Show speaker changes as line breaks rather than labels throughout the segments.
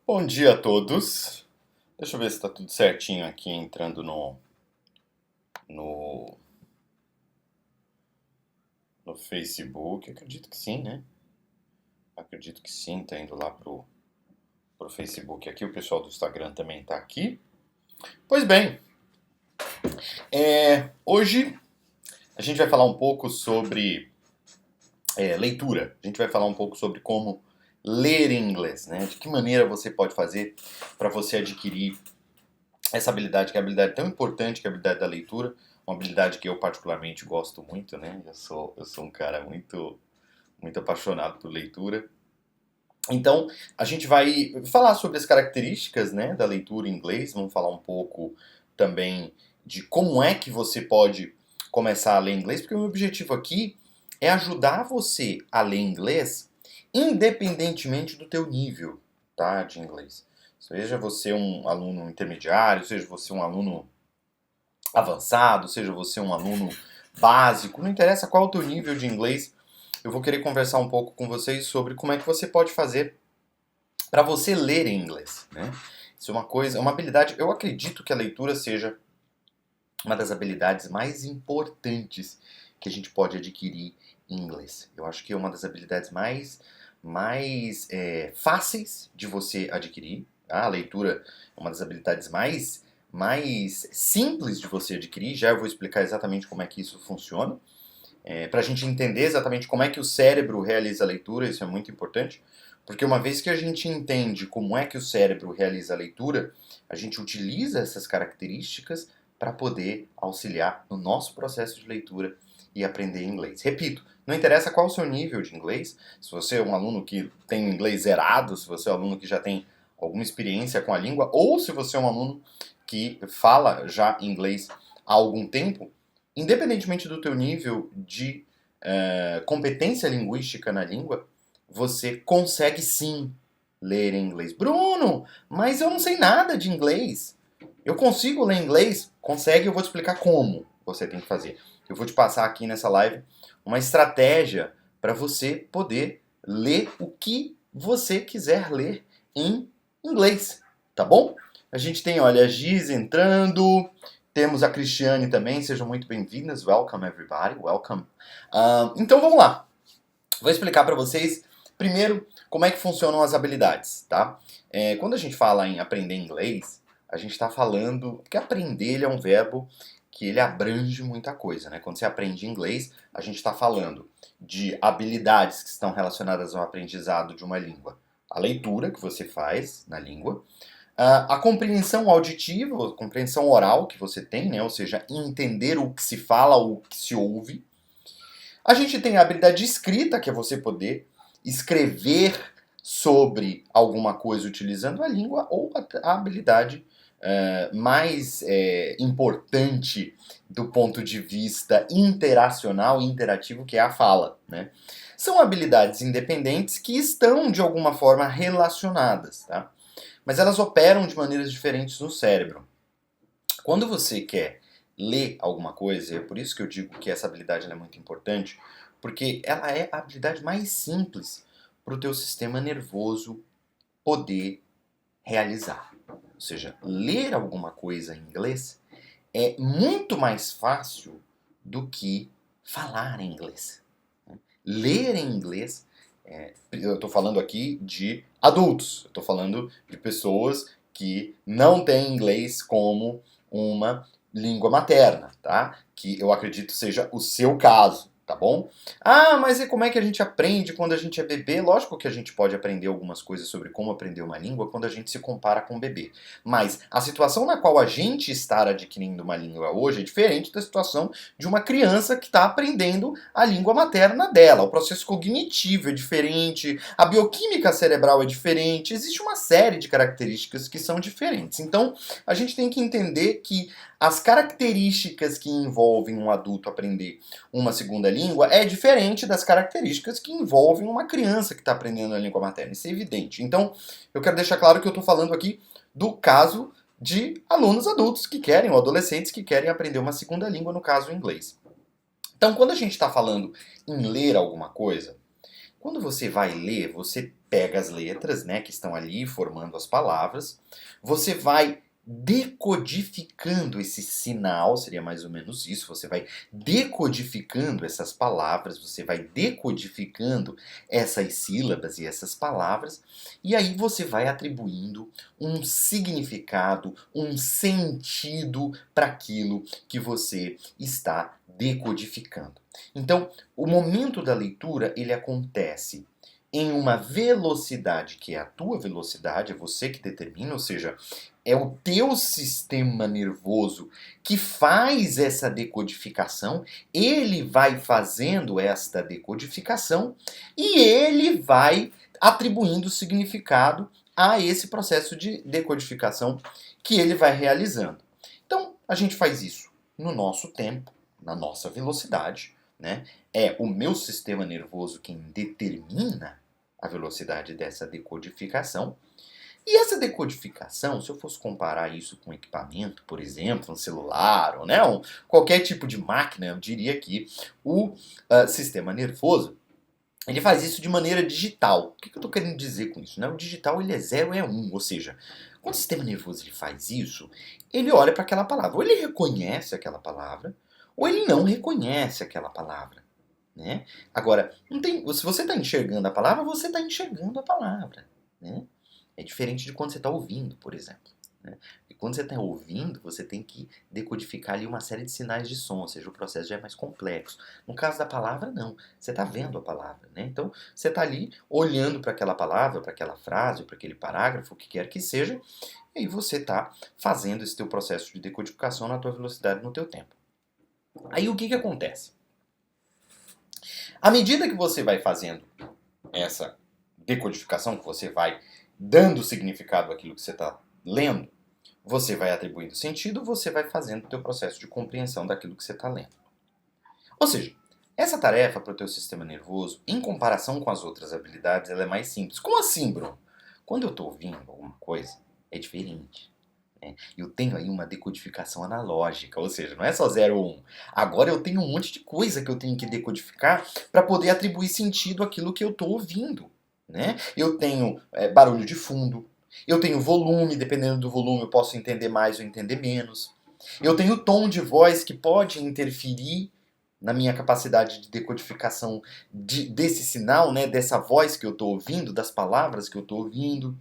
Bom dia a todos. Deixa eu ver se está tudo certinho aqui entrando no, no Facebook. Acredito que sim, né? Acredito que sim, tá indo lá pro Facebook aqui. O pessoal do Instagram também tá aqui. Pois bem, hoje a gente vai falar um pouco sobre leitura. A gente vai falar um pouco sobre como ler em inglês, né? De que maneira você pode fazer para você adquirir essa habilidade, que é a habilidade tão importante, que é a habilidade da leitura, uma habilidade que eu particularmente gosto muito, né? Eu sou um cara muito apaixonado por leitura. Então, a gente vai falar sobre as características, né, da leitura em inglês, vamos falar um pouco também de como é que você pode começar a ler inglês, porque o meu objetivo aqui é ajudar você a ler inglês independentemente do teu nível, tá, de inglês. Seja você um aluno intermediário, seja você um aluno avançado, seja você um aluno básico, não interessa qual é o teu nível de inglês, eu vou querer conversar um pouco com vocês sobre como é que você pode fazer para você ler em inglês, né? Isso é uma coisa, é uma habilidade, eu acredito que a leitura seja uma das habilidades mais importantes que a gente pode adquirir em inglês. Eu acho que é uma das habilidades mais fáceis de você adquirir. Tá? A leitura é uma das habilidades mais simples de você adquirir. Já eu vou explicar exatamente como é que isso funciona. Para a gente entender exatamente como é que o cérebro realiza a leitura, isso é muito importante. Porque uma vez que a gente entende como é que o cérebro realiza a leitura, a gente utiliza essas características para poder auxiliar no nosso processo de leitura e aprender inglês. Repito, não interessa qual o seu nível de inglês, se você é um aluno que tem inglês zerado, se você é um aluno que já tem alguma experiência com a língua, ou se você é um aluno que fala já inglês há algum tempo, independentemente do teu nível de competência linguística na língua, você consegue sim ler em inglês. Bruno, mas eu não sei nada de inglês. Eu consigo ler inglês? Consegue, eu vou te explicar como você tem que fazer. Eu vou te passar aqui nessa live uma estratégia para você poder ler o que você quiser ler em inglês, tá bom? A gente tem, olha, a Giz entrando, temos a Cristiane também, sejam muito bem-vindas. Welcome everybody, welcome. Então vamos lá. Vou explicar para vocês primeiro como é que funcionam as habilidades, tá? Quando a gente fala em aprender inglês, a gente está falando que aprender ele é um verbo que ele abrange muita coisa, né? Quando você aprende inglês, a gente está falando de habilidades que estão relacionadas ao aprendizado de uma língua. A leitura que você faz na língua, a compreensão auditiva, a compreensão oral que você tem, né? Ou seja, entender o que se fala ou o que se ouve. A gente tem a habilidade de escrita, que é você poder escrever sobre alguma coisa utilizando a língua, ou a habilidade mais importante do ponto de vista interacional e interativo, que é a fala, né? São habilidades independentes que estão, de alguma forma, relacionadas, tá? Mas elas operam de maneiras diferentes no cérebro. Quando você quer ler alguma coisa, e é por isso que eu digo que essa habilidade é muito importante, porque ela é a habilidade mais simples para o teu sistema nervoso poder realizar. Ou seja, ler alguma coisa em inglês é muito mais fácil do que falar em inglês. Ler em inglês, eu estou falando aqui de adultos, eu estou falando de pessoas que não têm inglês como uma língua materna, tá? Que eu acredito seja o seu caso, tá bom? Ah, mas e como é que a gente aprende quando a gente é bebê? Lógico que a gente pode aprender algumas coisas sobre como aprender uma língua quando a gente se compara com o bebê. Mas a situação na qual a gente está adquirindo uma língua hoje é diferente da situação de uma criança que está aprendendo a língua materna dela. O processo cognitivo é diferente, a bioquímica cerebral é diferente, existe uma série de características que são diferentes. Então, a gente tem que entender que as características que envolvem um adulto aprender uma segunda língua é diferente das características que envolvem uma criança que está aprendendo a língua materna. Isso é evidente. Então, eu quero deixar claro que eu estou falando aqui do caso de alunos adultos que querem, ou adolescentes que querem aprender uma segunda língua, no caso o inglês. Então, quando a gente está falando em ler alguma coisa, quando você vai ler, você pega as letras, né, que estão ali formando as palavras, você vai decodificando esse sinal, seria mais ou menos isso, você vai decodificando essas palavras, você vai decodificando essas sílabas e essas palavras, e aí você vai atribuindo um significado, um sentido para aquilo que você está decodificando. Então, o momento da leitura, ele acontece em uma velocidade que é a tua velocidade, é você que determina, ou seja, é o teu sistema nervoso que faz essa decodificação, ele vai fazendo esta decodificação e ele vai atribuindo significado a esse processo de decodificação que ele vai realizando. Então, a gente faz isso no nosso tempo, na nossa velocidade, né? É o meu sistema nervoso quem determina a velocidade dessa decodificação. E essa decodificação, se eu fosse comparar isso com um equipamento, por exemplo, um celular, ou né, qualquer tipo de máquina, eu diria que o sistema nervoso, ele faz isso de maneira digital. O que eu estou querendo dizer com isso? Né? O digital ele é 0 é 1, ou seja, quando o sistema nervoso ele faz isso, ele olha para aquela palavra, ou ele reconhece aquela palavra, ou ele não reconhece aquela palavra. Né? Agora, se você está enxergando a palavra, você está enxergando a palavra. Né? É diferente de quando você está ouvindo, por exemplo. Né? E quando você está ouvindo, você tem que decodificar ali uma série de sinais de som, ou seja, o processo já é mais complexo. No caso da palavra, não. Você está vendo a palavra. Né? Então, você está ali olhando para aquela palavra, para aquela frase, para aquele parágrafo, o que quer que seja, e aí você está fazendo esse teu processo de decodificação na tua velocidade, no teu tempo. Aí o que acontece? À medida que você vai fazendo essa decodificação, que você vai dando significado àquilo que você está lendo, você vai atribuindo sentido, você vai fazendo o teu processo de compreensão daquilo que você está lendo. Ou seja, essa tarefa para o teu sistema nervoso, em comparação com as outras habilidades, ela é mais simples. Como assim, Bruno? Quando eu estou ouvindo alguma coisa, é diferente. Eu tenho aí uma decodificação analógica, ou seja, não é só 0 ou 1. Agora eu tenho um monte de coisa que eu tenho que decodificar para poder atribuir sentido àquilo que eu estou ouvindo. Né? Eu tenho barulho de fundo, eu tenho volume, dependendo do volume eu posso entender mais ou entender menos. Eu tenho tom de voz que pode interferir na minha capacidade de decodificação desse sinal, né, dessa voz que eu estou ouvindo, das palavras que eu estou ouvindo.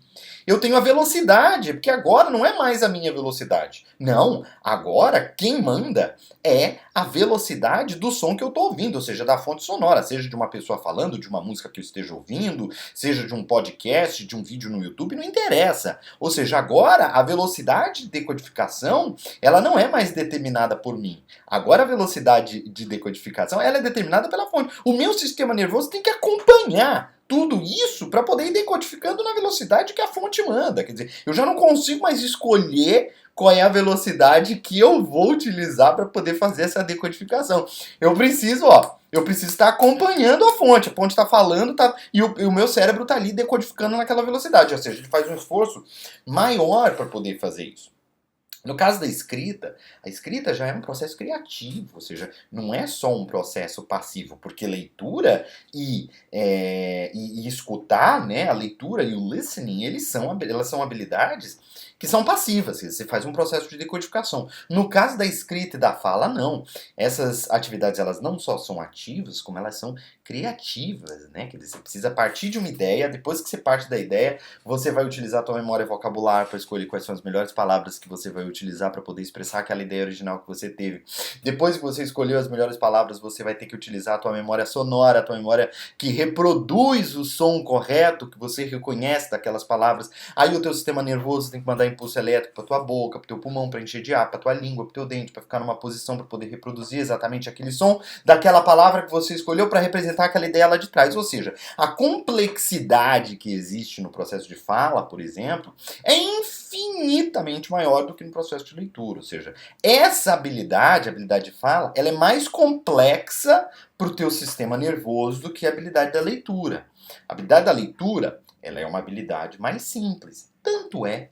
Eu tenho a velocidade, porque agora não é mais a minha velocidade. Não, agora quem manda é a velocidade do som que eu estou ouvindo, ou seja, da fonte sonora, seja de uma pessoa falando, de uma música que eu esteja ouvindo, seja de um podcast, de um vídeo no YouTube, não interessa. Ou seja, agora a velocidade de decodificação, ela não é mais determinada por mim. Agora a velocidade de decodificação, ela é determinada pela fonte. O meu sistema nervoso tem que acompanhar tudo isso para poder ir decodificando na velocidade que a fonte manda. Quer dizer, eu já não consigo mais escolher qual é a velocidade que eu vou utilizar para poder fazer essa decodificação. Eu preciso estar acompanhando a fonte está falando, e o meu cérebro está ali decodificando naquela velocidade. Ou seja, ele faz um esforço maior para poder fazer isso. No caso da escrita, a escrita já é um processo criativo, ou seja, não é só um processo passivo, porque leitura e escutar, né, a leitura e o listening, elas são habilidades que são passivas, você faz um processo de decodificação. No caso da escrita e da fala, não. Essas atividades, elas não só são ativas, como elas são criativas, né? Quer dizer, você precisa partir de uma ideia, depois que você parte da ideia, você vai utilizar a tua memória vocabular para escolher quais são as melhores palavras que você vai utilizar para poder expressar aquela ideia original que você teve. Depois que você escolheu as melhores palavras, você vai ter que utilizar a tua memória sonora, a tua memória que reproduz o som correto, que você reconhece daquelas palavras. Aí o teu sistema nervoso tem que mandar impulso elétrico para tua boca, para teu pulmão, para encher de ar, para tua língua, para teu dente, para ficar numa posição para poder reproduzir exatamente aquele som daquela palavra que você escolheu para representar aquela ideia lá de trás. Ou seja, a complexidade que existe no processo de fala, por exemplo, é infinitamente maior do que no processo de leitura. Ou seja, essa habilidade, a habilidade de fala, ela é mais complexa para o teu sistema nervoso do que a habilidade da leitura. A habilidade da leitura, ela é uma habilidade mais simples. Tanto é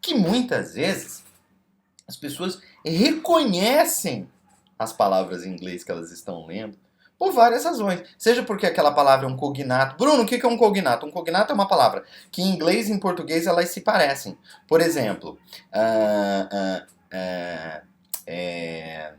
que muitas vezes as pessoas reconhecem as palavras em inglês que elas estão lendo, Por várias razões. Seja porque aquela palavra é um cognato. Bruno, o que é um cognato? Um cognato é uma palavra que em inglês e em português elas se parecem. Por exemplo, ah, ah, ah, é,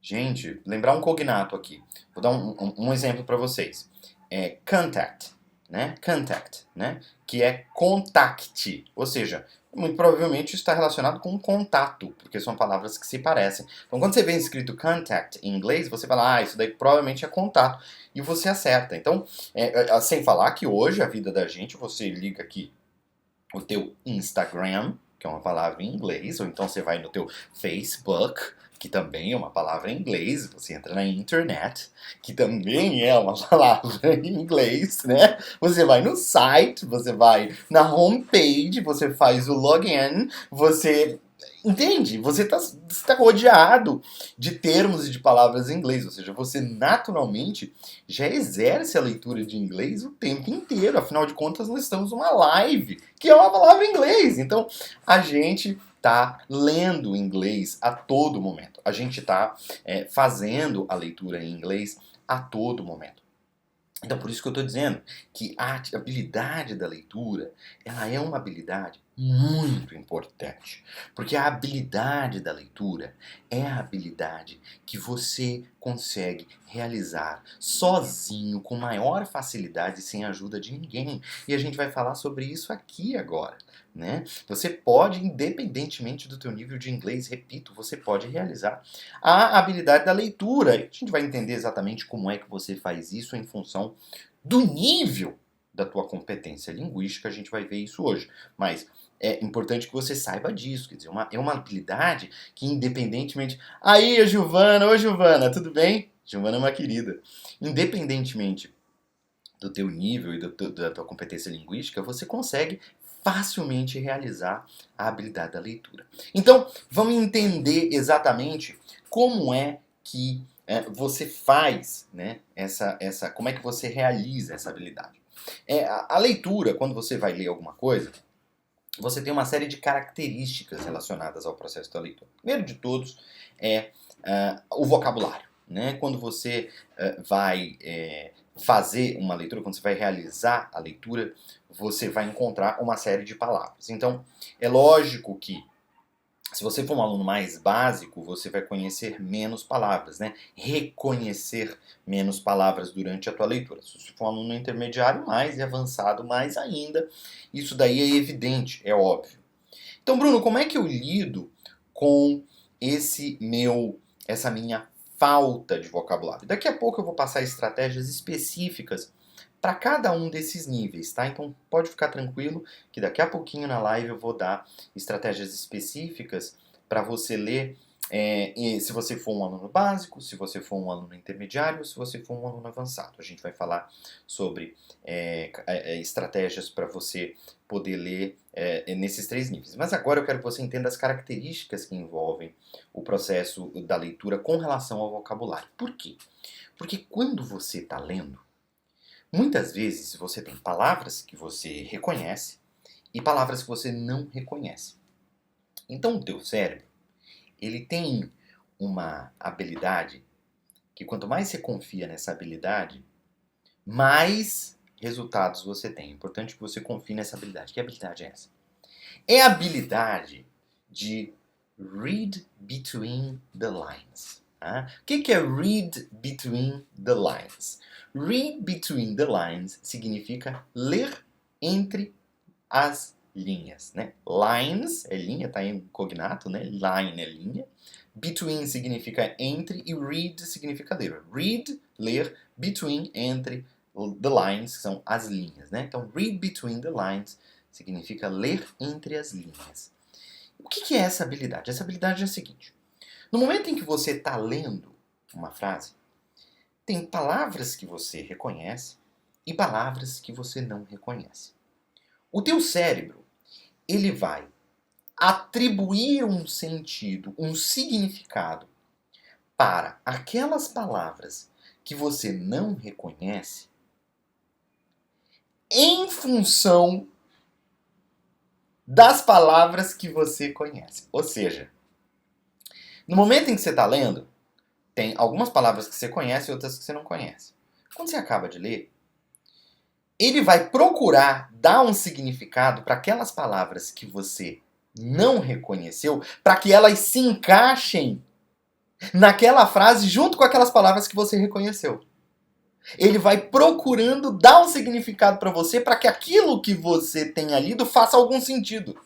gente, lembrar um cognato aqui. Vou dar um exemplo para vocês. É contact, né? Contact, né? Que é contact. Ou seja, muito provavelmente isso está relacionado com contato, porque são palavras que se parecem. Então, quando você vê escrito contact em inglês, você fala, isso daí provavelmente é contato. E você acerta. Então, sem falar que hoje a vida da gente, você liga aqui o teu Instagram, que é uma palavra em inglês, ou então você vai no teu Facebook, que também é uma palavra em inglês, você entra na internet, que também é uma palavra em inglês, né? Você vai no site, você vai na homepage, você faz o login, você entende? Você está rodeado de termos e de palavras em inglês, ou seja, você naturalmente já exerce a leitura de inglês o tempo inteiro. Afinal de contas, nós estamos numa live, que é uma palavra em inglês. Então, a gente está lendo inglês a todo momento. A gente está fazendo a leitura em inglês a todo momento. Então, por isso que eu estou dizendo que a habilidade da leitura, ela é uma habilidade muito importante. Porque a habilidade da leitura é a habilidade que você consegue realizar sozinho, com maior facilidade, sem a ajuda de ninguém. E a gente vai falar sobre isso aqui agora, né? Você pode, independentemente do teu nível de inglês, repito, você pode realizar a habilidade da leitura. A gente vai entender exatamente como é que você faz isso em função do nível da tua competência linguística. A gente vai ver isso hoje. Mas é importante que você saiba disso. Quer dizer, é uma habilidade que independentemente... Aí, Giovana! Oi, Giovana! Tudo bem? Giovana é uma querida. Independentemente do teu nível e da tua competência linguística, você consegue facilmente realizar a habilidade da leitura. Então, vamos entender exatamente como é que você faz, né, como é que você realiza essa habilidade. A leitura, quando você vai ler alguma coisa, você tem uma série de características relacionadas ao processo da leitura. Primeiro de todos é o vocabulário. Né? Quando você vai fazer uma leitura, quando você vai realizar a leitura, você vai encontrar uma série de palavras. Então, é lógico que se você for um aluno mais básico, você vai conhecer menos palavras, né? Reconhecer menos palavras durante a tua leitura. Se você for um aluno intermediário, mais e avançado, mais ainda, isso daí é evidente, é óbvio. Então, Bruno, como é que eu lido com essa minha falta de vocabulário? Daqui a pouco eu vou passar estratégias específicas para cada um desses níveis, tá? Então pode ficar tranquilo que daqui a pouquinho na live eu vou dar estratégias específicas para você ler, se você for um aluno básico, se você for um aluno intermediário, se você for um aluno avançado. A gente vai falar sobre estratégias para você poder ler nesses 3 níveis. Mas agora eu quero que você entenda as características que envolvem o processo da leitura com relação ao vocabulário. Por quê? Porque quando você está lendo, muitas vezes você tem palavras que você reconhece e palavras que você não reconhece. Então o teu cérebro, ele tem uma habilidade que quanto mais você confia nessa habilidade, mais resultados você tem. É importante que você confie nessa habilidade. Que habilidade é essa? É a habilidade de read between the lines. Tá? O que é read between the lines? Read between the lines significa ler entre as linhas. Né? Lines é linha, está em cognato, né? Line é linha. Between significa entre e read significa ler. Read, ler, between, entre, the lines, que são as linhas. Né? Então, read between the lines significa ler entre as linhas. O que é essa habilidade? Essa habilidade é a seguinte. No momento em que você está lendo uma frase, tem palavras que você reconhece e palavras que você não reconhece. O teu cérebro, ele vai atribuir um sentido, um significado para aquelas palavras que você não reconhece em função das palavras que você conhece. Ou seja, no momento em que você está lendo, Tem algumas palavras que você conhece e outras que você não conhece. Quando você acaba de ler, ele vai procurar dar um significado para aquelas palavras que você não reconheceu, para que elas se encaixem naquela frase junto com aquelas palavras que você reconheceu. Ele vai procurando dar um significado para você para que aquilo que você tenha lido faça algum sentido.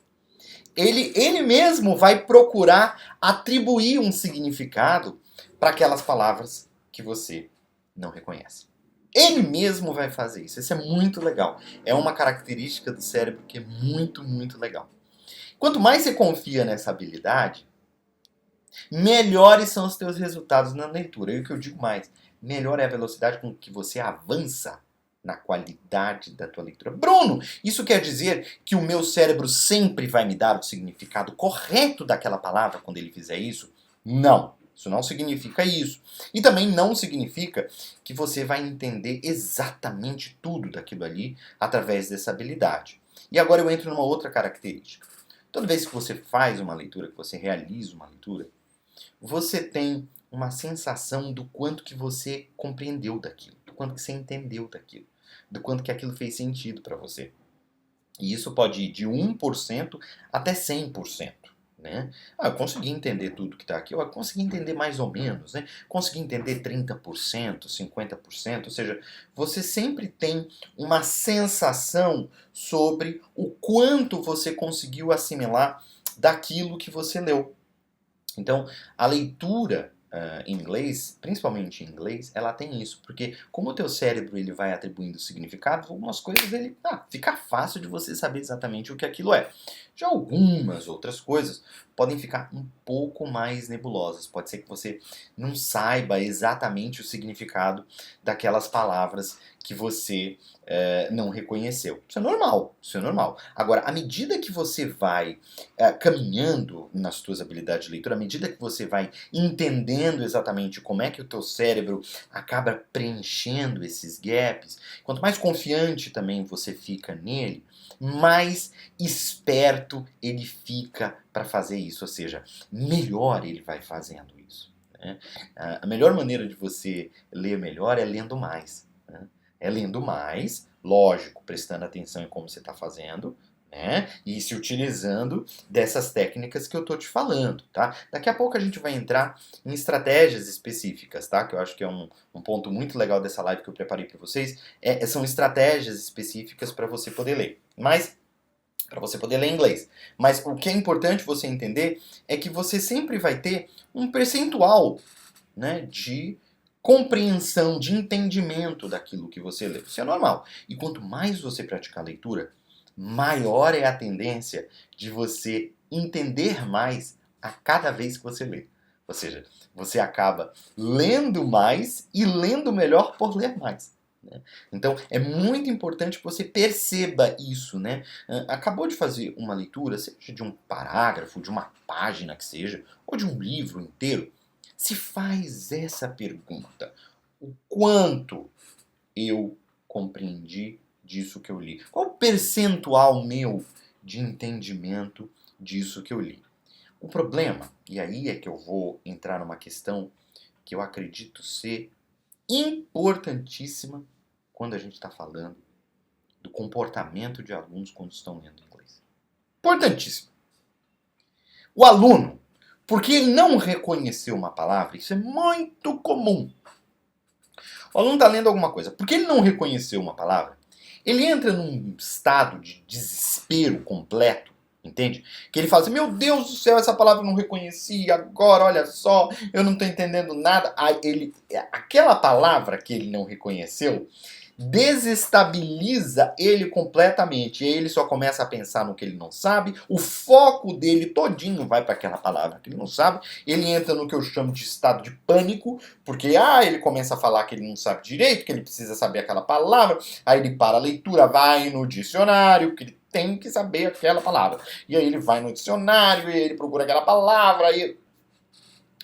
Ele mesmo vai procurar atribuir um significado para aquelas palavras que você não reconhece. Ele mesmo vai fazer isso. Isso é muito legal. É uma característica do cérebro que é muito, muito legal. Quanto mais você confia nessa habilidade, melhores são os teus resultados na leitura. E o que eu digo mais, melhor é a velocidade com que você avança na qualidade da tua leitura. Bruno, isso quer dizer que o meu cérebro sempre vai me dar o significado correto daquela palavra quando ele fizer isso? Não. Isso não significa isso. E também não significa que você vai entender exatamente tudo daquilo ali através dessa habilidade. E agora eu entro numa outra característica. Toda vez que você faz uma leitura, que você realiza uma leitura, você tem uma sensação do quanto que você compreendeu daquilo, do quanto que você entendeu daquilo, do quanto que aquilo fez sentido para você. E isso pode ir de 1% até 100%. Né? Eu consegui entender tudo que está aqui, eu consegui entender mais ou menos, né? Consegui entender 30%, 50%, ou seja, você sempre tem uma sensação sobre o quanto você conseguiu assimilar daquilo que você leu. Então, a leitura em inglês, principalmente em inglês, ela tem isso, porque como o teu cérebro ele vai atribuindo significado, algumas coisas ele fica fácil de você saber exatamente o que aquilo é. Já algumas outras coisas podem ficar um pouco mais nebulosas. Pode ser que você não saiba exatamente o significado daquelas palavras que você não reconheceu. Isso é normal, isso é normal. Agora, à medida que você vai caminhando nas suas habilidades de leitura, à medida que você vai entendendo exatamente como é que o teu cérebro acaba preenchendo esses gaps, quanto mais confiante também você fica nele, mais esperto ele fica para fazer isso, ou seja, melhor ele vai fazendo isso. Né? A melhor maneira de você ler melhor é lendo mais. Né? É lendo mais, lógico, prestando atenção em como você está fazendo, né? E se utilizando dessas técnicas que eu estou te falando, tá? Daqui a pouco a gente vai entrar em estratégias específicas, tá? Que eu acho que é um ponto muito legal dessa live que eu preparei para vocês. São estratégias específicas para você poder ler. Mas para você poder ler inglês. Mas o que é importante você entender é que você sempre vai ter um percentual, né, de compreensão, de entendimento daquilo que você lê. Isso é normal. E quanto mais você praticar a leitura, maior é a tendência de você entender mais a cada vez que você lê. Ou seja, você acaba lendo mais e lendo melhor por ler mais. Né? Então, é muito importante que você perceba isso. Né? Acabou de fazer uma leitura, seja de um parágrafo, de uma página que seja, ou de um livro inteiro, se faz essa pergunta: o quanto eu compreendi disso que eu li? Qual o percentual meu de entendimento disso que eu li? O problema, e aí é que eu vou entrar numa questão que eu acredito ser importantíssima quando a gente está falando do comportamento de alunos quando estão lendo inglês. Importantíssimo. O aluno, porque ele não reconheceu uma palavra, isso é muito comum. O aluno está lendo alguma coisa, porque ele não reconheceu uma palavra, ele entra num estado de desespero completo, entende? Que ele fala assim, meu Deus do céu, essa palavra eu não reconheci, agora, olha só, eu não estou entendendo nada. Aí aquela palavra que ele não reconheceu desestabiliza ele completamente. E aí ele só começa a pensar no que ele não sabe, o foco dele todinho vai para aquela palavra que ele não sabe, ele entra no que eu chamo de estado de pânico, porque ele começa a falar que ele não sabe direito, que ele precisa saber aquela palavra, aí ele para a leitura, vai no dicionário, que ele tem que saber aquela palavra. E aí ele vai no dicionário, e ele procura aquela palavra,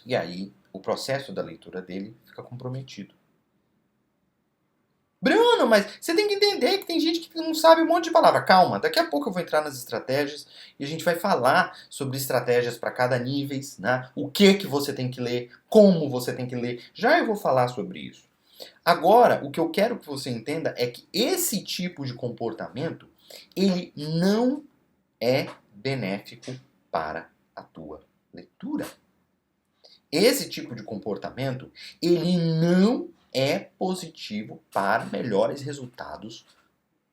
e aí o processo da leitura dele fica comprometido. Bruno, Bruno, mas você tem que entender que tem gente que não sabe um monte de palavra. Calma, daqui a pouco eu vou entrar nas estratégias e a gente vai falar sobre estratégias para cada nível, né? O que você tem que ler, como você tem que ler. Já eu vou falar sobre isso. Agora, o que eu quero que você entenda é que esse tipo de comportamento, ele não é benéfico para a tua leitura. Esse tipo de comportamento, ele não é positivo para melhores resultados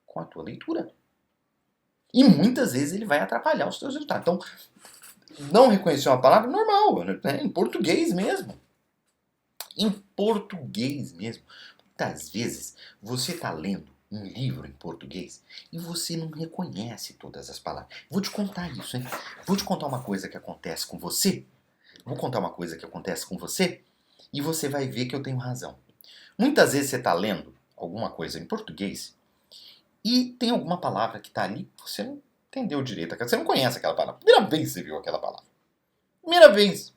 com a tua leitura. E muitas vezes ele vai atrapalhar os teus resultados. Então, não reconhecer uma palavra normal, né? Em português mesmo. Em português mesmo. Muitas vezes você está lendo um livro em português e você não reconhece todas as palavras. Vou te contar isso, hein? Vou te contar uma coisa que acontece com você. Vou contar uma coisa que acontece com você e você vai ver que eu tenho razão. Muitas vezes você está lendo alguma coisa em português e tem alguma palavra que está ali que você não entendeu direito. Você não conhece aquela palavra. Primeira vez que você viu aquela palavra. Primeira vez.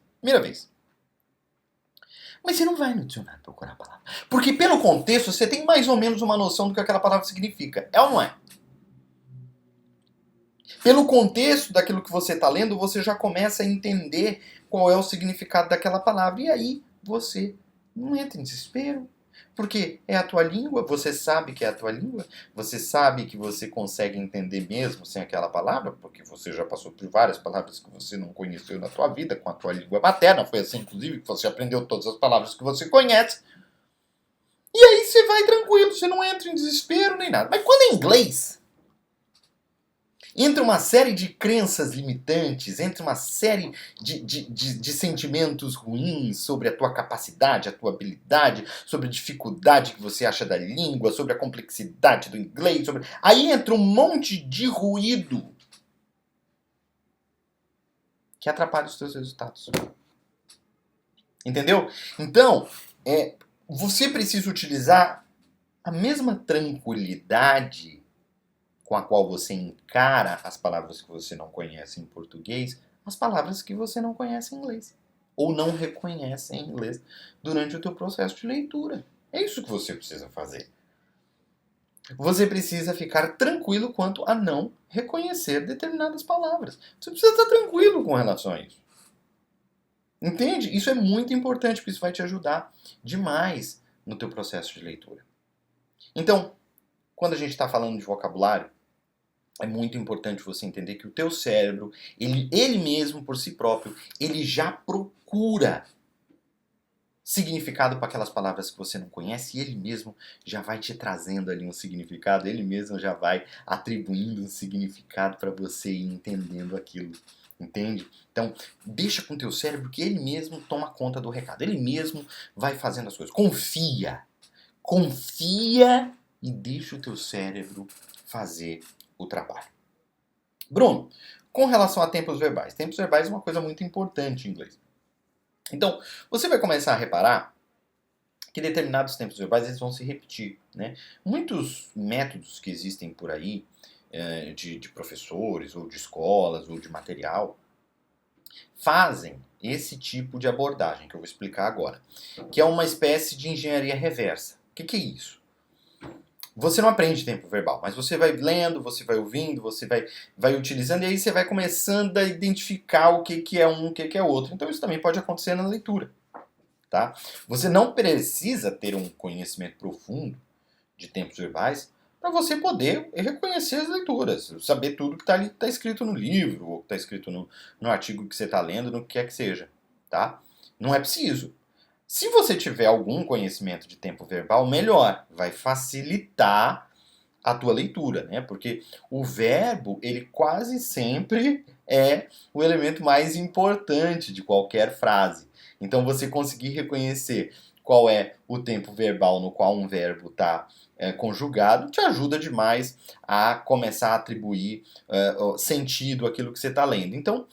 Mas você não vai no dicionário procurar a palavra. Porque pelo contexto você tem mais ou menos uma noção do que aquela palavra significa. É ou não é? Pelo contexto daquilo que você está lendo, você já começa a entender qual é o significado daquela palavra. E aí você não entra em desespero. Porque é a tua língua, você sabe que é a tua língua, você sabe que você consegue entender mesmo sem aquela palavra, porque você já passou por várias palavras que você não conheceu na tua vida com a tua língua materna, foi assim inclusive que você aprendeu todas as palavras que você conhece. E aí você vai tranquilo, você não entra em desespero nem nada. Mas quando é inglês, entre uma série de crenças limitantes, entre uma série de sentimentos ruins sobre a tua capacidade, a tua habilidade, sobre a dificuldade que você acha da língua, sobre a complexidade do inglês, aí entra um monte de ruído que atrapalha os teus resultados. Entendeu? Então, você precisa utilizar a mesma tranquilidade com a qual você encara as palavras que você não conhece em português, as palavras que você não conhece em inglês. Ou não reconhece em inglês durante o teu processo de leitura. É isso que você precisa fazer. Você precisa ficar tranquilo quanto a não reconhecer determinadas palavras. Você precisa estar tranquilo com relação a isso. Entende? Isso é muito importante, porque isso vai te ajudar demais no teu processo de leitura. Então, quando a gente está falando de vocabulário, é muito importante você entender que o teu cérebro, ele mesmo por si próprio, ele já procura significado para aquelas palavras que você não conhece e ele mesmo já vai te trazendo ali um significado, ele mesmo já vai atribuindo um significado para você ir entendendo aquilo, entende? Então, deixa com o teu cérebro que ele mesmo toma conta do recado, ele mesmo vai fazendo as coisas. Confia e deixa o teu cérebro fazer o trabalho. Bruno, com relação a tempos verbais. Tempos verbais é uma coisa muito importante em inglês. Então, você vai começar a reparar que determinados tempos verbais eles vão se repetir. Né? Muitos métodos que existem por aí, de professores, ou de escolas, ou de material, fazem esse tipo de abordagem que eu vou explicar agora, que é uma espécie de engenharia reversa. O que é isso? Você não aprende tempo verbal, mas você vai lendo, você vai ouvindo, você vai utilizando, e aí você vai começando a identificar o que é um, o que é outro. Então isso também pode acontecer na leitura. Tá? Você não precisa ter um conhecimento profundo de tempos verbais para você poder reconhecer as leituras, saber tudo que está ali, está escrito no livro, ou está escrito no artigo que você está lendo, no que quer que seja. Tá? Não é preciso. Se você tiver algum conhecimento de tempo verbal, melhor. Vai facilitar a tua leitura, né? Porque o verbo, ele quase sempre é o elemento mais importante de qualquer frase. Então, você conseguir reconhecer qual é o tempo verbal no qual um verbo está conjugado, te ajuda demais a começar a atribuir sentido àquilo que você está lendo. Então,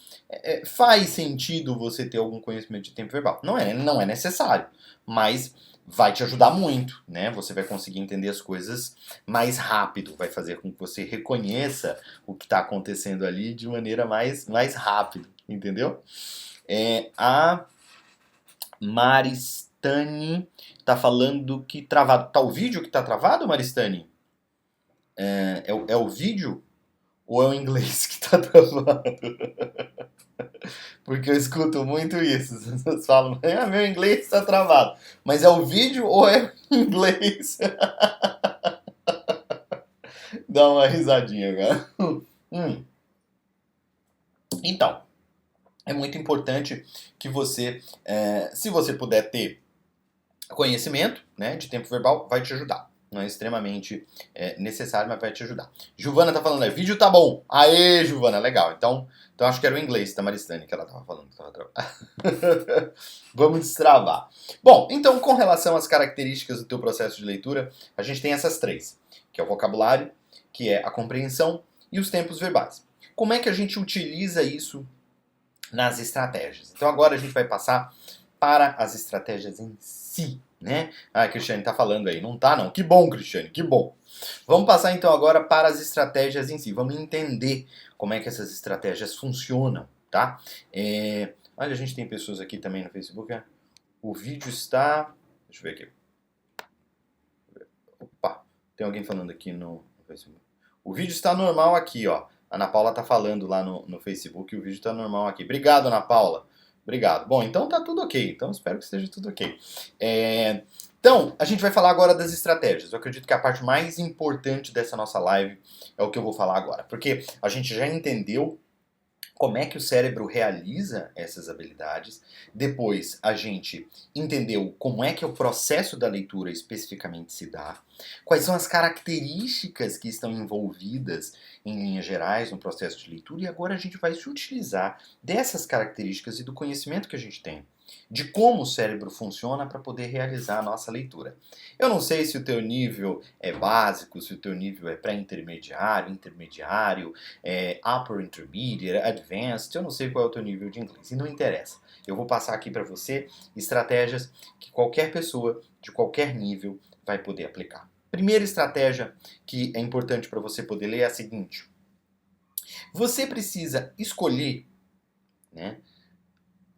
faz sentido você ter algum conhecimento de tempo verbal. Não é necessário, mas vai te ajudar muito, né? Você vai conseguir entender as coisas mais rápido, vai fazer com que você reconheça o que está acontecendo ali de maneira mais rápida, entendeu? A Maristela Maristane tá falando que travado. Tá o vídeo que tá travado, Maristane? É o vídeo ou é o inglês que tá travado? Porque eu escuto muito isso. As pessoas falam, meu inglês tá travado. Mas é o vídeo ou é o inglês? Dá uma risadinha, cara. Então, é muito importante que você, se você puder ter conhecimento, né, de tempo verbal, vai te ajudar. Não é extremamente necessário, mas vai te ajudar. Giovana tá falando, vídeo tá bom. Aê, Giovana, legal. Então acho que era o inglês da Maristane que ela tava falando. Vamos destravar. Bom, então com relação às características do teu processo de leitura, a gente tem essas três, que é o vocabulário, que é a compreensão e os tempos verbais. Como é que a gente utiliza isso nas estratégias? Então agora a gente vai passar para as estratégias em si, né? Ah, a Cristiane tá falando aí. Não tá não. Que bom, Cristiane, que bom. Vamos passar então agora para as estratégias em si. Vamos entender como é que essas estratégias funcionam, tá? Olha, a gente tem pessoas aqui também no Facebook. O vídeo está... Deixa eu ver aqui. Opa, tem alguém falando aqui no Facebook. O vídeo está normal aqui, ó. A Ana Paula tá falando lá no Facebook, o vídeo tá normal aqui. Obrigado, Ana Paula. Obrigado. Bom, então tá tudo ok. Então espero que esteja tudo ok. Então, a gente vai falar agora das estratégias. Eu acredito que a parte mais importante dessa nossa live é o que eu vou falar agora. Porque a gente já entendeu como é que o cérebro realiza essas habilidades. Depois a gente entendeu como é que o processo da leitura especificamente se dá, quais são as características que estão envolvidas em linhas gerais no processo de leitura, e agora a gente vai se utilizar dessas características e do conhecimento que a gente tem de como o cérebro funciona para poder realizar a nossa leitura. Eu não sei se o teu nível é básico, se o teu nível é pré-intermediário, intermediário, upper intermediate, advanced, eu não sei qual é o teu nível de inglês, e não interessa. Eu vou passar aqui para você estratégias que qualquer pessoa de qualquer nível vai poder aplicar. Primeira estratégia que é importante para você poder ler é a seguinte: você precisa escolher, né,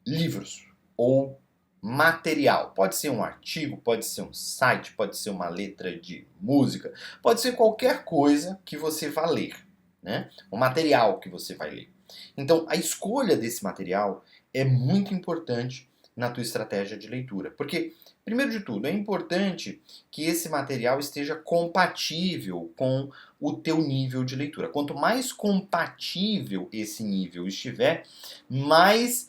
livros ou material. Pode ser um artigo, pode ser um site, pode ser uma letra de música, pode ser qualquer coisa que você vá ler, né? O material que você vai ler. Então, a escolha desse material é muito importante na tua estratégia de leitura, porque primeiro de tudo, é importante que esse material esteja compatível com o teu nível de leitura. Quanto mais compatível esse nível estiver, mais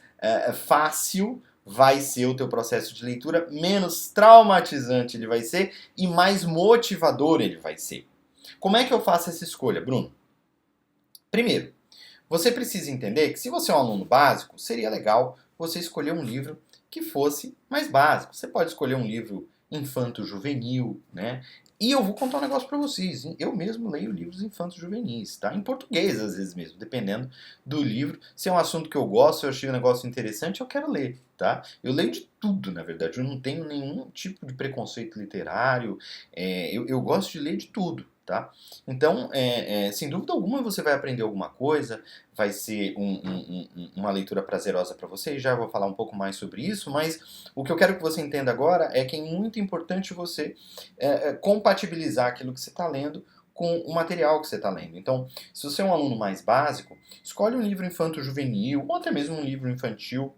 fácil vai ser o teu processo de leitura, menos traumatizante ele vai ser e mais motivador ele vai ser. Como é que eu faço essa escolha, Bruno? Primeiro, você precisa entender que se você é um aluno básico, seria legal você escolher um livro que fosse mais básico. Você pode escolher um livro infanto-juvenil, né? E eu vou contar um negócio para vocês, hein? Eu mesmo leio livros infanto-juvenis, tá? Em português, às vezes mesmo, dependendo do livro. Se é um assunto que eu gosto, se eu achei um negócio interessante, eu quero ler, tá? Eu leio de tudo, na verdade. Eu não tenho nenhum tipo de preconceito literário. Eu gosto de ler de tudo, tá? Então, sem dúvida alguma, você vai aprender alguma coisa, vai ser uma leitura prazerosa para você, e já vou falar um pouco mais sobre isso, mas o que eu quero que você entenda agora é que é muito importante você compatibilizar aquilo que você está lendo com o material que você está lendo. Então, se você é um aluno mais básico, escolhe um livro infanto-juvenil, ou até mesmo um livro infantil,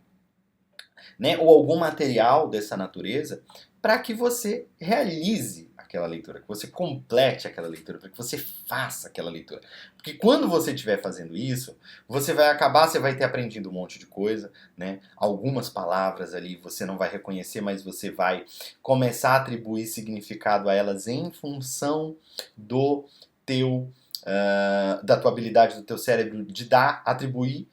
né, ou algum material dessa natureza, para que você realize aquela leitura, que você complete aquela leitura, para que você faça aquela leitura. Porque quando você estiver fazendo isso, você vai ter aprendido um monte de coisa, né? Algumas palavras ali você não vai reconhecer, mas você vai começar a atribuir significado a elas em função do teu, da tua habilidade do teu cérebro de atribuir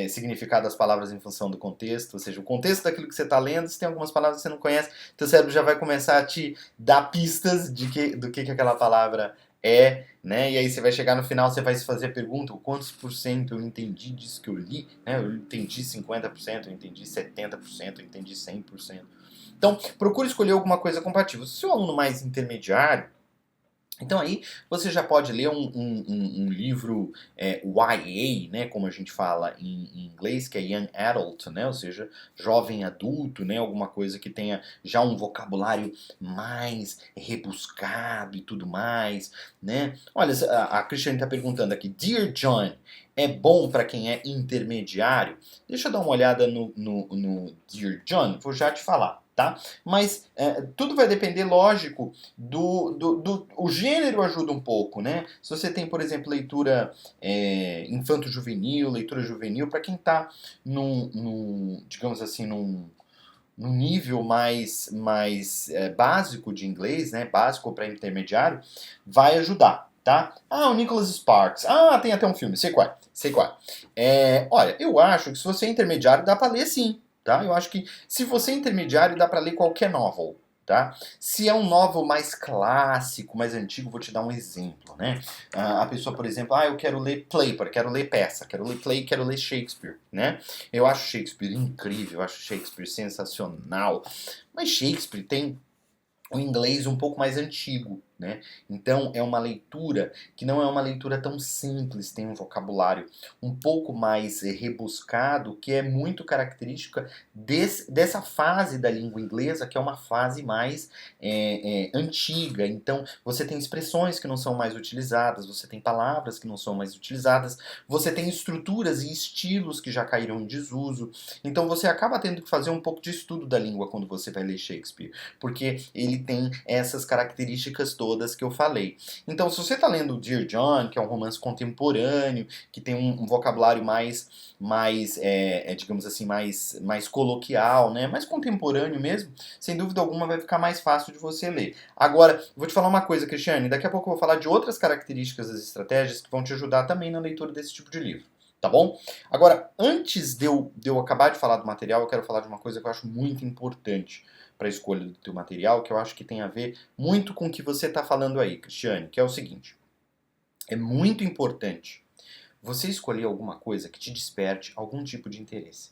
significado às palavras em função do contexto, ou seja, o contexto daquilo que você está lendo, se tem algumas palavras que você não conhece, teu cérebro já vai começar a te dar pistas do que aquela palavra é, né? E aí você vai chegar no final, você vai se fazer a pergunta, quantos por cento eu entendi disso que eu li, né? Eu entendi 50%, eu entendi 70%, eu entendi 100%. Então, procure escolher alguma coisa compatível. Se você é um aluno mais intermediário, Então aí você já pode ler um livro YA, né, como a gente fala em inglês, que é Young Adult, né, ou seja, jovem adulto, né, alguma coisa que tenha já um vocabulário mais rebuscado e tudo mais, né. Olha, a Cristiane está perguntando aqui, Dear John, é bom para quem é intermediário? Deixa eu dar uma olhada no Dear John, vou já te falar, tá? Mas tudo vai depender, lógico, o gênero ajuda um pouco, né? Se você tem, por exemplo, leitura infanto-juvenil, leitura juvenil, para quem está digamos assim, num nível mais básico de inglês, né? Básico para intermediário, vai ajudar, tá? Ah, o Nicholas Sparks. Ah, tem até um filme, sei qual, sei qual. Olha, eu acho que se você é intermediário, dá para ler sim, tá? Eu acho que se você é intermediário, dá para ler qualquer novel. Tá? Se é um novel mais clássico, mais antigo, vou te dar um exemplo, né? A pessoa, por exemplo, eu quero ler Playper, quero ler peça, quero ler play, quero ler Shakespeare, né? Eu acho Shakespeare incrível, eu acho Shakespeare sensacional, mas Shakespeare tem o inglês um pouco mais antigo, né? Então é uma leitura que não é uma leitura tão simples, tem um vocabulário um pouco mais rebuscado, que é muito característica dessa fase da língua inglesa, que é uma fase mais antiga. Então você tem expressões que não são mais utilizadas, você tem palavras que não são mais utilizadas, você tem estruturas e estilos que já caíram em desuso. Então você acaba tendo que fazer um pouco de estudo da língua quando você vai ler Shakespeare, porque ele tem essas características todas que eu falei. Então, se você está lendo Dear John, que é um romance contemporâneo, que tem um vocabulário mais digamos assim, mais coloquial, né? Mais contemporâneo mesmo, sem dúvida alguma vai ficar mais fácil de você ler. Agora, vou te falar uma coisa, Cristiane, daqui a pouco eu vou falar de outras características das estratégias que vão te ajudar também na leitura desse tipo de livro. Tá bom? Agora, antes de eu acabar de falar do material, eu quero falar de uma coisa que eu acho muito importante para a escolha do teu material, que eu acho que tem a ver muito com o que você está falando aí, Cristiane, que é o seguinte: é muito importante você escolher alguma coisa que te desperte algum tipo de interesse.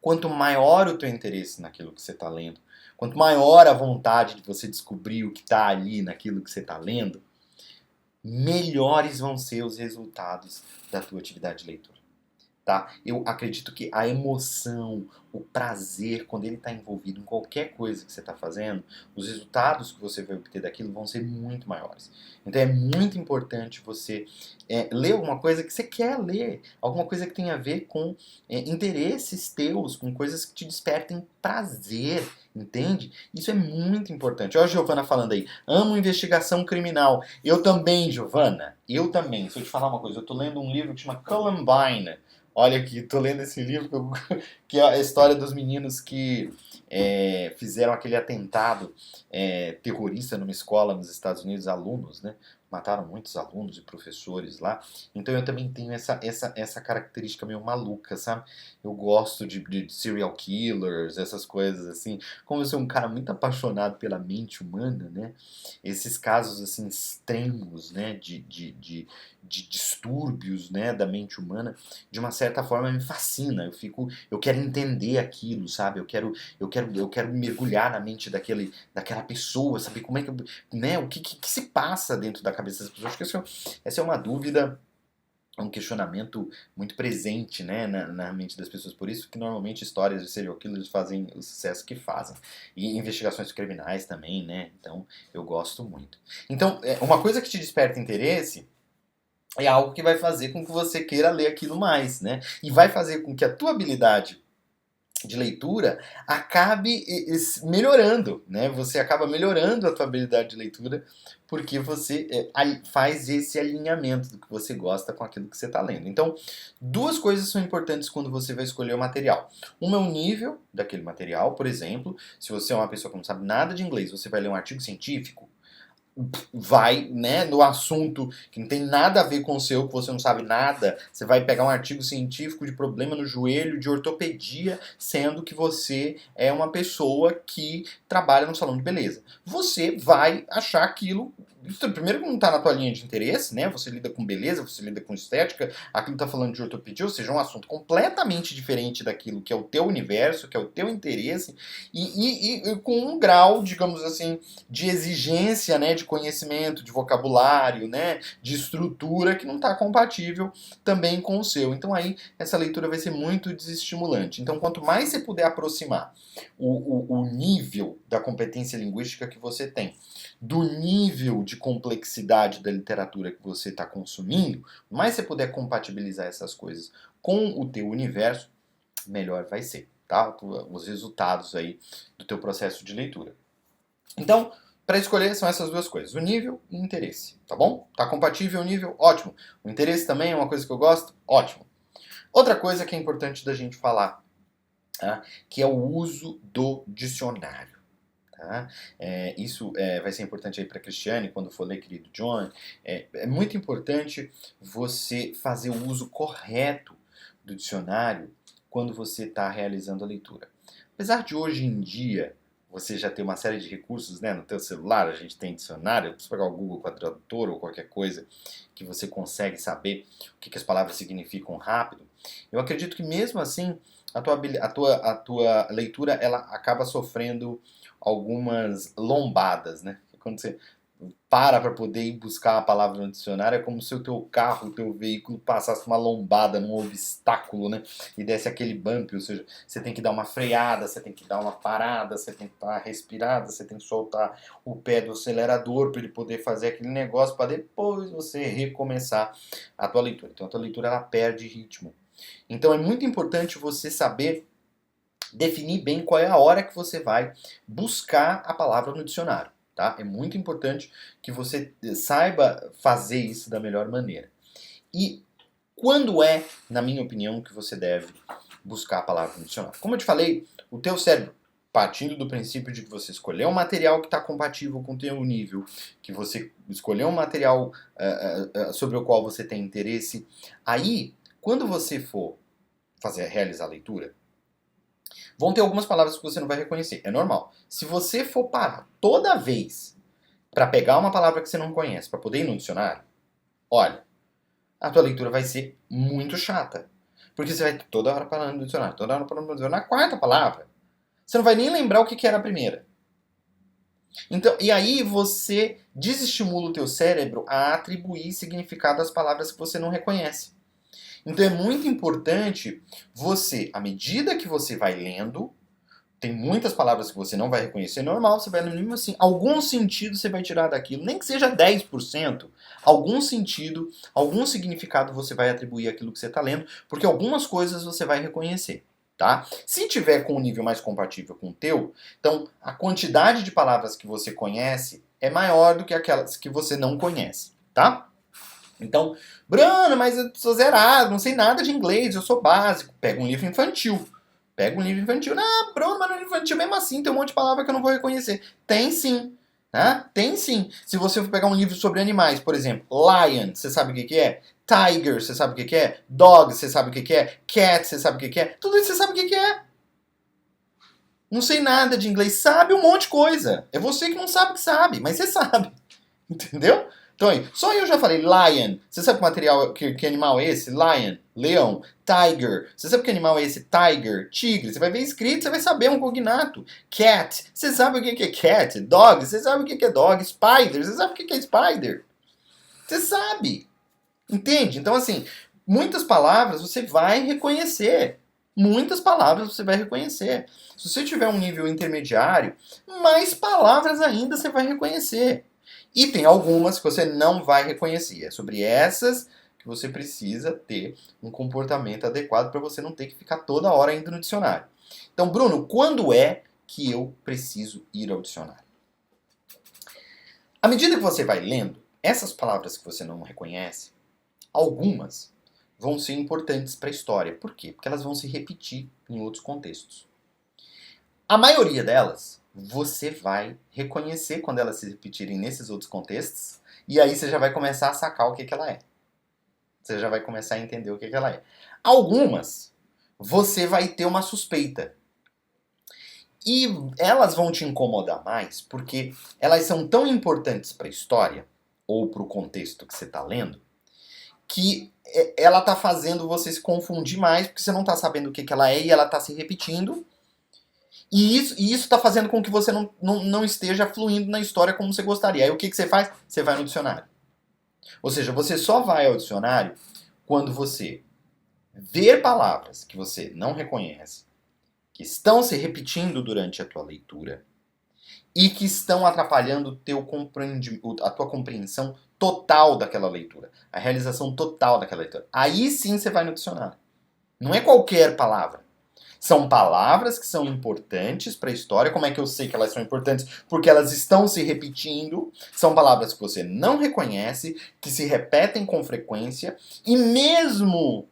Quanto maior o teu interesse naquilo que você está lendo, quanto maior a vontade de você descobrir o que está ali naquilo que você está lendo, melhores vão ser os resultados da tua atividade de leitura. Tá? Eu acredito que a emoção, o prazer, quando ele está envolvido em qualquer coisa que você está fazendo, os resultados que você vai obter daquilo vão ser muito maiores. Então é muito importante você ler alguma coisa que você quer ler, alguma coisa que tenha a ver com interesses teus, com coisas que te despertem prazer, entende? Isso é muito importante. Olha a Giovana falando aí, amo investigação criminal. Eu também, Giovana, eu também. Se eu te falar uma coisa, eu estou lendo um livro que chama Columbine. Olha aqui, tô lendo esse livro que é a história dos meninos que fizeram aquele atentado terrorista numa escola nos Estados Unidos, alunos, né? Mataram muitos alunos e professores lá. Então eu também tenho essa característica meio maluca, sabe? Eu gosto de serial killers, essas coisas assim. Como eu sou um cara muito apaixonado pela mente humana, né? Esses casos assim extremos, né? De distúrbios, né? Da mente humana, de uma certa forma me fascina. Eu quero entender aquilo, sabe? Eu quero mergulhar na mente daquela pessoa, saber como é que, né? O que se passa dentro da cabeça das pessoas. Acho que essa é uma dúvida, um questionamento muito presente, né, na mente das pessoas. Por isso que normalmente histórias de serial killers fazem o sucesso que fazem. E investigações criminais também, né? Então eu gosto muito. Então, uma coisa que te desperta interesse é algo que vai fazer com que você queira ler aquilo mais, né? E vai fazer com que a tua habilidade de leitura acabe melhorando, né? Você acaba melhorando a tua habilidade de leitura porque você faz esse alinhamento do que você gosta com aquilo que você está lendo. Então, duas coisas são importantes quando você vai escolher o material. Uma é o nível daquele material, por exemplo, se você é uma pessoa que não sabe nada de inglês, você vai ler um artigo científico, vai, né, no assunto que não tem nada a ver com o seu, que você não sabe nada, você vai pegar um artigo científico de problema no joelho, de ortopedia, sendo que você é uma pessoa que trabalha no salão de beleza. Você vai achar aquilo primeiro que não está na tua linha de interesse, né? Você lida com beleza, você lida com estética, aquilo está falando de ortopedia, ou seja, um assunto completamente diferente daquilo que é o teu universo, que é o teu interesse, e com um grau, digamos assim, de exigência, né? De conhecimento, de vocabulário, né? De estrutura que não está compatível também com o seu. Então aí essa leitura vai ser muito desestimulante. Então quanto mais você puder aproximar o nível da competência linguística que você tem, do nível de complexidade da literatura que você está consumindo, mais você puder compatibilizar essas coisas com o teu universo, melhor vai ser, tá? Os resultados aí do teu processo de leitura. Então, para escolher são essas duas coisas, o nível e o interesse, tá bom? Tá compatível o nível? Ótimo. O interesse também é uma coisa que eu gosto? Ótimo. Outra coisa que é importante da gente falar, tá? Que é o uso do dicionário. Tá? Isso vai ser importante aí para a Cristiane quando for ler, querido John. É muito importante você fazer o uso correto do dicionário quando você está realizando a leitura. Apesar de hoje em dia você já ter uma série de recursos, né, no teu celular, a gente tem dicionário, você pegar o Google com a tradutora ou qualquer coisa que você consegue saber o que as palavras significam rápido, eu acredito que mesmo assim a tua leitura ela acaba sofrendo algumas lombadas, né? Quando você para poder ir buscar a palavra no dicionário, é como se o teu carro, o teu veículo passasse uma lombada num obstáculo, né? E desse aquele bump, ou seja, você tem que dar uma freada, você tem que dar uma parada, você tem que dar uma respirada, você tem que soltar o pé do acelerador para ele poder fazer aquele negócio, para depois você recomeçar a tua leitura. Então a tua leitura ela perde ritmo. Então é muito importante você saber definir bem qual é a hora que você vai buscar a palavra no dicionário. Tá? É muito importante que você saiba fazer isso da melhor maneira. E quando é, na minha opinião, que você deve buscar a palavra no dicionário? Como eu te falei, o teu cérebro, partindo do princípio de que você escolheu um material que está compatível com o teu nível, que você escolheu um material sobre o qual você tem interesse, aí, quando você for realizar a leitura, vão ter algumas palavras que você não vai reconhecer. É normal. Se você for parar toda vez para pegar uma palavra que você não conhece, para poder ir no dicionário, olha, a tua leitura vai ser muito chata. Porque você vai toda hora parando no dicionário, toda hora parando no dicionário. Na quarta palavra, você não vai nem lembrar o que era a primeira. Então, e aí você desestimula o teu cérebro a atribuir significado às palavras que você não reconhece. Então é muito importante você, à medida que você vai lendo, tem muitas palavras que você não vai reconhecer, normal, você vai lendo mesmo assim, algum sentido você vai tirar daquilo, nem que seja 10%, algum sentido, algum significado você vai atribuir àquilo que você está lendo, porque algumas coisas você vai reconhecer. Tá? Se tiver com um nível mais compatível com o teu, então a quantidade de palavras que você conhece é maior do que aquelas que você não conhece, tá? Então, Bruno, mas eu sou zerado, não sei nada de inglês, eu sou básico. Pega um livro infantil. Pega um livro infantil. Não, Bruno, mas no livro infantil mesmo assim tem um monte de palavra que eu não vou reconhecer. Tem sim. Tá? Tem sim. Se você for pegar um livro sobre animais, por exemplo, Lion, você sabe o que é? Tiger, você sabe o que é? Dog, você sabe o que é? Cat, você sabe o que é? Tudo isso você sabe o que é. Não sei nada de inglês, sabe um monte de coisa. É você que não sabe que sabe, mas você sabe. Entendeu? Então aí, só eu já falei lion. Você sabe que material, que animal é esse? Lion, leão, tiger. Você sabe que animal é esse? Tiger, tigre. Você vai ver escrito, você vai saber um cognato. Cat. Você sabe o que é cat? Dog. Você sabe o que é dog? Spider. Você sabe o que é spider? Você sabe. Entende? Então assim, muitas palavras você vai reconhecer. Muitas palavras você vai reconhecer. Se você tiver um nível intermediário, mais palavras ainda você vai reconhecer. E tem algumas que você não vai reconhecer. É sobre essas que você precisa ter um comportamento adequado para você não ter que ficar toda hora indo no dicionário. Então, Bruno, quando é que eu preciso ir ao dicionário? À medida que você vai lendo, essas palavras que você não reconhece, algumas vão ser importantes para a história. Por quê? Porque elas vão se repetir em outros contextos. A maioria delas você vai reconhecer quando elas se repetirem nesses outros contextos, e aí você já vai começar a sacar o que ela é. Você já vai começar a entender o que ela é. Algumas, você vai ter uma suspeita. E elas vão te incomodar mais porque elas são tão importantes para a história, ou para o contexto que você está lendo, que ela está fazendo você se confundir mais, porque você não está sabendo o que, que ela é e ela está se repetindo. E isso está fazendo com que você não esteja fluindo na história como você gostaria. Aí o que, que você faz? Você vai no dicionário. Ou seja, você só vai ao dicionário quando você ver palavras que você não reconhece, que estão se repetindo durante a tua leitura e que estão atrapalhando a tua compreensão total daquela leitura, a realização total daquela leitura. Aí sim você vai no dicionário. Não é qualquer palavra. São palavras que são importantes para a história. Como é que eu sei que elas são importantes? Porque elas estão se repetindo. São palavras que você não reconhece, que se repetem com frequência. E mesmo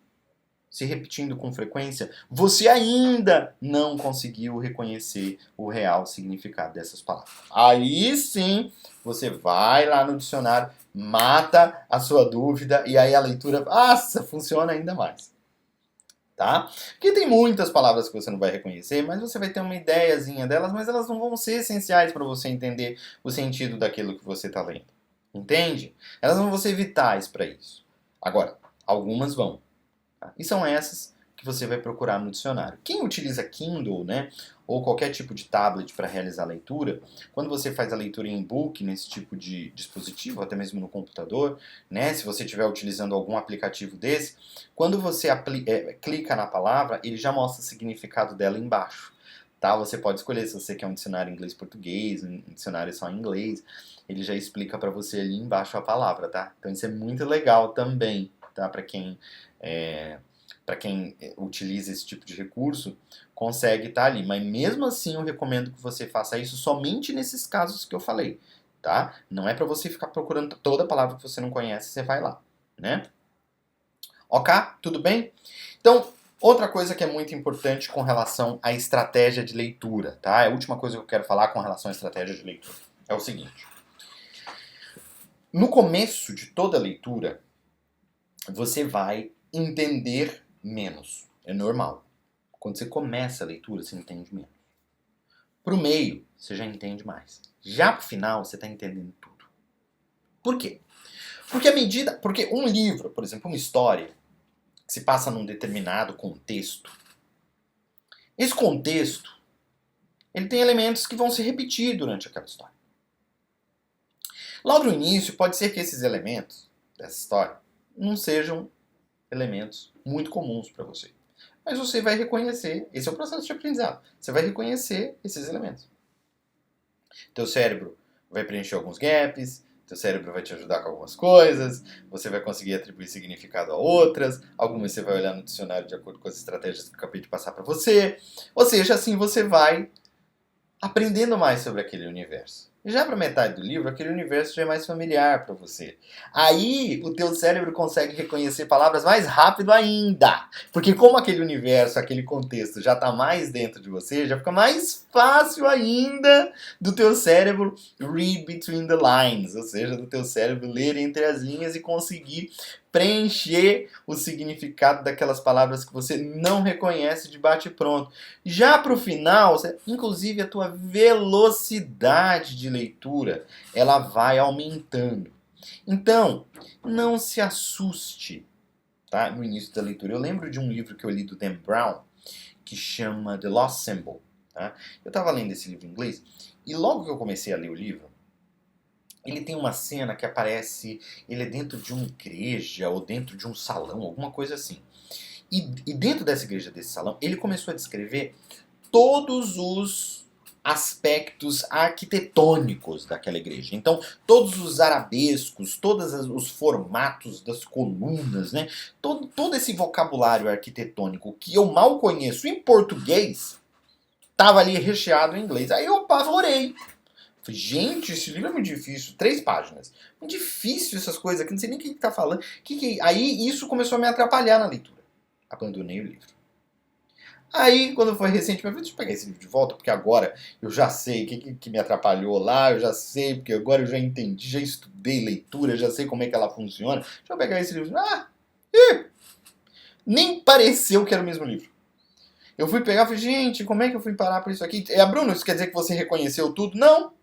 se repetindo com frequência, você ainda não conseguiu reconhecer o real significado dessas palavras. Aí sim, você vai lá no dicionário, mata a sua dúvida e aí a leitura, nossa, funciona ainda mais. Tá? Porque tem muitas palavras que você não vai reconhecer, mas você vai ter uma ideiazinha delas, mas elas não vão ser essenciais para você entender o sentido daquilo que você está lendo. Entende? Elas não vão ser vitais para isso. Agora, algumas vão. Tá? E são essas que você vai procurar no dicionário. Quem utiliza Kindle, né, ou qualquer tipo de tablet para realizar a leitura, quando você faz a leitura em e-book nesse tipo de dispositivo, até mesmo no computador, né, se você estiver utilizando algum aplicativo desse, quando você clica na palavra, ele já mostra o significado dela embaixo. Tá? Você pode escolher se você quer um dicionário inglês-português, um dicionário só em inglês, ele já explica para você ali embaixo a palavra, tá? Então isso é muito legal também, tá? Para quem utiliza esse tipo de recurso, consegue estar ali. Mas mesmo assim eu recomendo que você faça isso somente nesses casos que eu falei, tá? Não é para você ficar procurando toda palavra que você não conhece, você vai lá, né? Ok? Tudo bem? Então, outra coisa que é muito importante com relação à estratégia de leitura, tá? É a última coisa que eu quero falar com relação à estratégia de leitura. É o seguinte. No começo de toda leitura, você vai entender menos. É normal. Quando você começa a leitura, você entende menos. Pro meio, você já entende mais. Já pro final, você está entendendo tudo. Por quê? Porque um livro, por exemplo, uma história, que se passa num determinado contexto, esse contexto, ele tem elementos que vão se repetir durante aquela história. Logo no início, pode ser que esses elementos dessa história não sejam elementos muito comuns para você. Mas você vai reconhecer, esse é o processo de aprendizado, você vai reconhecer esses elementos. Teu cérebro vai preencher alguns gaps, teu cérebro vai te ajudar com algumas coisas, você vai conseguir atribuir significado a outras, algumas você vai olhar no dicionário de acordo com as estratégias que eu acabei de passar para você. Ou seja, assim você vai aprendendo mais sobre aquele universo. E já para metade do livro, aquele universo já é mais familiar para você. Aí o teu cérebro consegue reconhecer palavras mais rápido ainda. Porque como aquele universo, aquele contexto já está mais dentro de você, já fica mais fácil ainda do teu cérebro read between the lines. Ou seja, do teu cérebro ler entre as linhas e conseguir preencher o significado daquelas palavras que você não reconhece de bate-pronto. Já para o final, inclusive a tua velocidade de leitura, ela vai aumentando. Então, não se assuste, tá? No início da leitura. Eu lembro de um livro que eu li do Dan Brown, que chama The Lost Symbol. Tá? Eu estava lendo esse livro em inglês, e logo que eu comecei a ler o livro, ele tem uma cena que aparece, ele é dentro de uma igreja ou dentro de um salão, alguma coisa assim. E dentro dessa igreja, desse salão, ele começou a descrever todos os aspectos arquitetônicos daquela igreja. Então, todos os arabescos, todos os formatos das colunas, né? Todo esse vocabulário arquitetônico que eu mal conheço em português, estava ali recheado em inglês. Aí eu apavorei. Falei, gente, esse livro é muito difícil. 3 páginas. Muito difícil essas coisas aqui, não sei nem o que está falando. Aí isso começou a me atrapalhar na leitura. Abandonei o livro. Aí, quando foi recentemente, eu falei, deixa eu pegar esse livro de volta, porque agora eu já sei o que me atrapalhou lá, eu já sei, porque agora eu já entendi, já estudei leitura, já sei como é que ela funciona. Deixa eu pegar esse livro. Nem pareceu que era o mesmo livro. Eu fui pegar e falei, gente, como é que eu fui parar por isso aqui? Bruno, isso quer dizer que você reconheceu tudo? Não.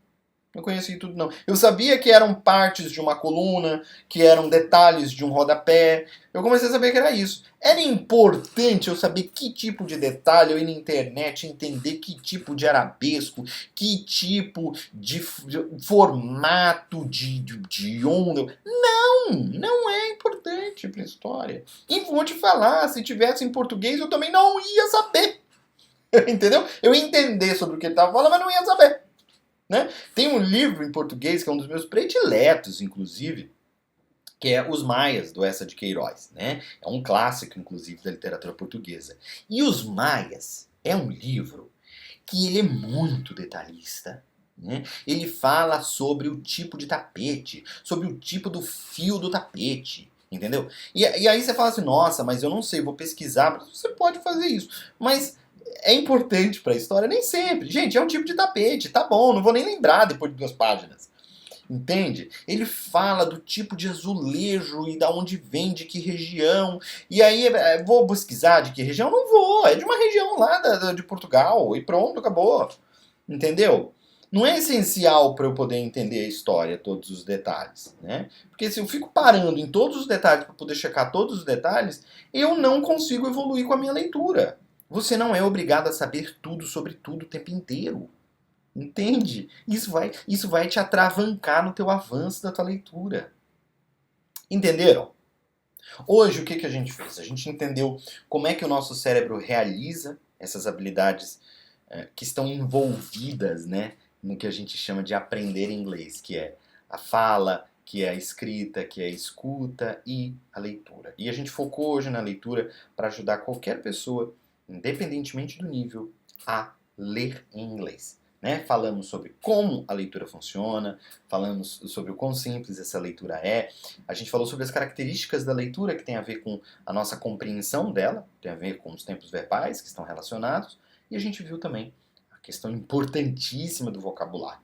Não conhecia tudo, não. Eu sabia que eram partes de uma coluna, que eram detalhes de um rodapé. Eu comecei a saber que era isso. Era importante eu saber que tipo de detalhe, eu ir na internet, entender que tipo de arabesco, que tipo de formato de onda. Não é importante para a história. E vou te falar, se tivesse em português, eu também não ia saber. Entendeu? Eu ia entender sobre o que ele estava falando, mas não ia saber. Né? Tem um livro em português que é um dos meus prediletos, inclusive, que é Os Maias, do Eça de Queiroz. Né? É um clássico, inclusive, da literatura portuguesa. E Os Maias é um livro que ele é muito detalhista. Né? Ele fala sobre o tipo de tapete, sobre o tipo do fio do tapete. Entendeu? E aí você fala assim, nossa, mas eu não sei, vou pesquisar. Você pode fazer isso, mas é importante para a história? Nem sempre. Gente, é um tipo de tapete, tá bom, não vou nem lembrar depois de 2 páginas. Entende? Ele fala do tipo de azulejo e da onde vem, de que região. E aí, vou pesquisar de que região? Não vou, é de uma região lá de Portugal e pronto, acabou. Entendeu? Não é essencial para eu poder entender a história, todos os detalhes, né? Porque se eu fico parando em todos os detalhes para poder checar todos os detalhes, eu não consigo evoluir com a minha leitura. Você não é obrigado a saber tudo sobre tudo o tempo inteiro. Entende? Isso vai te atravancar no teu avanço da tua leitura. Entenderam? Hoje, o que a gente fez? A gente entendeu como é que o nosso cérebro realiza essas habilidades que estão envolvidas, né, no que a gente chama de aprender inglês, que é a fala, que é a escrita, que é a escuta e a leitura. E a gente focou hoje na leitura para ajudar qualquer pessoa, independentemente do nível, a ler em inglês. Né? Falamos sobre como a leitura funciona, falamos sobre o quão simples essa leitura é, a gente falou sobre as características da leitura que tem a ver com a nossa compreensão dela, tem a ver com os tempos verbais que estão relacionados, e a gente viu também a questão importantíssima do vocabulário.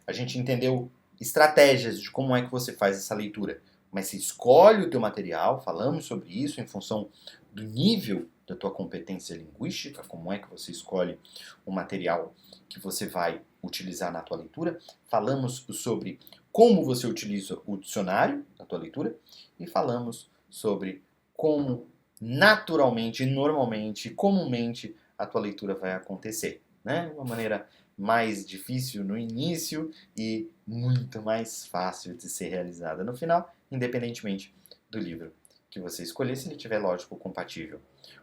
A gente entendeu estratégias de como é que você faz essa leitura, mas você escolhe o teu material, falamos sobre isso em função do nível da tua competência linguística, como é que você escolhe o material que você vai utilizar na tua leitura. Falamos sobre como você utiliza o dicionário na tua leitura e falamos sobre como naturalmente, normalmente, comumente a tua leitura vai acontecer, né? De uma maneira mais difícil no início e muito mais fácil de ser realizada no final, independentemente do livro que você escolher, se ele tiver, lógico, compatível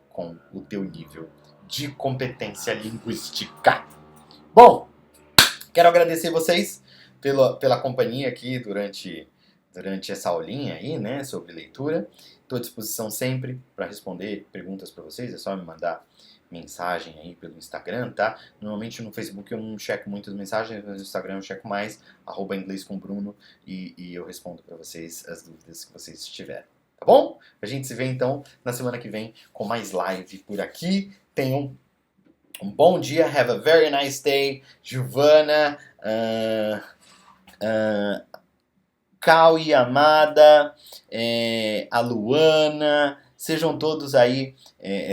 com o teu nível de competência linguística. Bom, quero agradecer vocês pela companhia aqui durante essa aulinha aí, né, sobre leitura. Estou à disposição sempre para responder perguntas para vocês, é só me mandar mensagem aí pelo Instagram, tá? Normalmente no Facebook eu não checo muitas mensagens, mas no Instagram eu checo mais, @inglescombruno, e eu respondo para vocês as dúvidas que vocês tiverem. Tá bom? A gente se vê então na semana que vem com mais live por aqui. Tenham um bom dia, have a very nice day, Giovana, Cal e Amada, a Luana, sejam todos aí,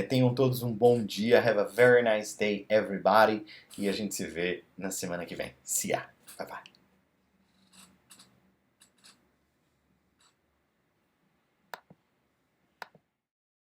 tenham todos um bom dia, have a very nice day, everybody, e a gente se vê na semana que vem. See ya, bye bye.